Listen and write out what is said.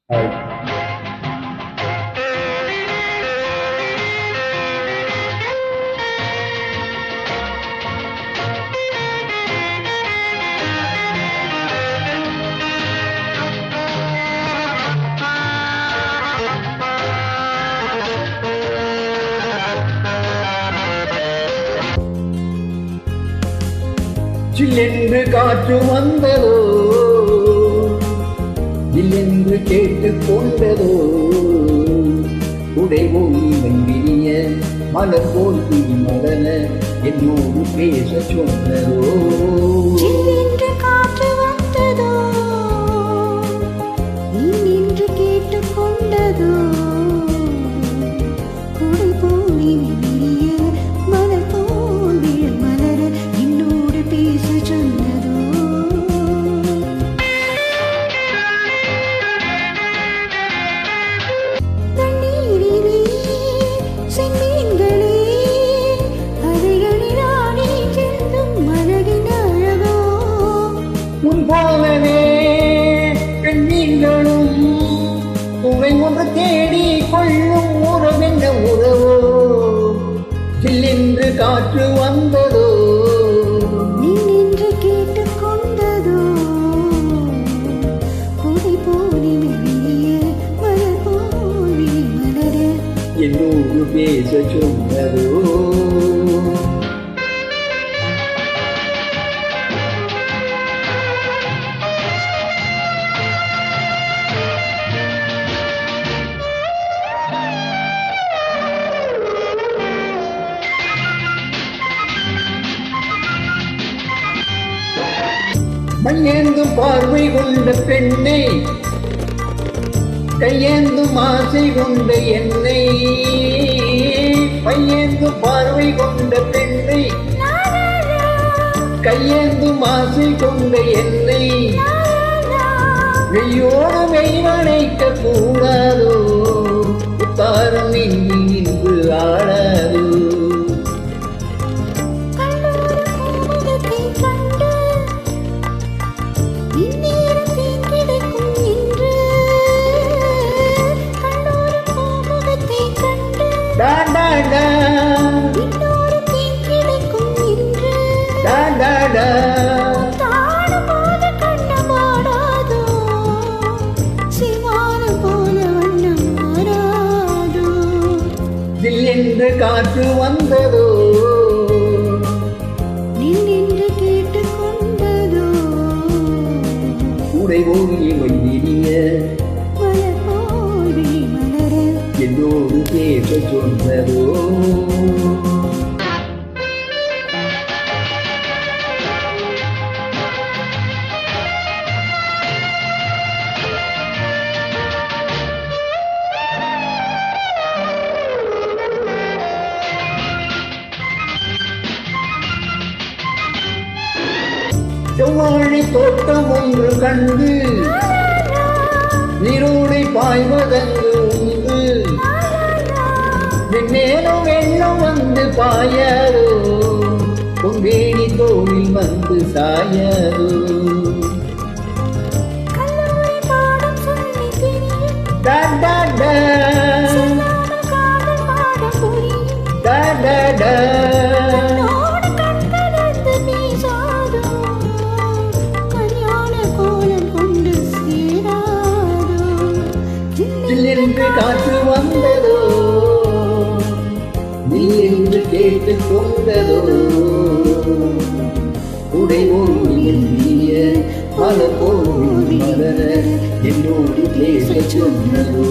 சில்லென்று காற்று வந்ததோ, இல்லென்று கேட்டுக் கொண்டதோ, உடை போய் வெண்பிரிய மலர் போல் மலர என்னோடு பேச சொன்னதோ. சில்லென்று காற்று வந்ததோ, இல்லென்று கேட்டுக் கொண்டதோ, உடை போய் வெண்பிரிய மலர் போல் மலர என்னோடு பேச சொன்னதோ. தண்ணீரிலே செம்மீன்களே அலைகளில் ஆடி செல்லும் மனதின் அழகோ. உன் போலவே பெண்மீன்களும் உவை ஒன்று தேடி கொள்ளும் உறவென்ன உறவோ. சில்லென்று காற்று வந்ததோ, நின்று கேட்டுக் கொண்டதோ, கொடை போலி வெளிய மலர் போலி மலர என்னோடு பேச சொன்னதோ. மையேந்தும் பார்வை கொண்ட பெண்ணை, கையேந்தும் ஆசை கொண்ட என்னை. மையேந்தும் பார்வை கொண்ட பெண்ணை, கையேந்தும் ஆசை கொண்ட என்னை. மெய்யோடு மெய்வனைக்க கூடாதோ, உத்தாரம் இன்றி நின்று ஆடாதோ. Da da da, da da da, சில்லென்று காற்று வந்ததோ, நின்று கேட்டுக் கொண்டதோ, உடை போய் வைத்திரிய மலர் போலி மலர என்னோடு பேச சொன்னதோ. செவ்வாழை தோட்டம் ஒன்று கண்டு நீரோடை பாய்வதங்கு உண்டு. வெண்ணேனும் வெள்ளம் வந்து பாயாரோ, பொங்கேணி தோளில் வந்து சாயாரோ. Da da da, da da da, சில்லென்று காற்று வந்ததோ, நீ என்று கேட்டுக் கொண்டதோ, உடை ஓடிய மலர் போல் மலர என்னோடு பேச சொன்னதோ.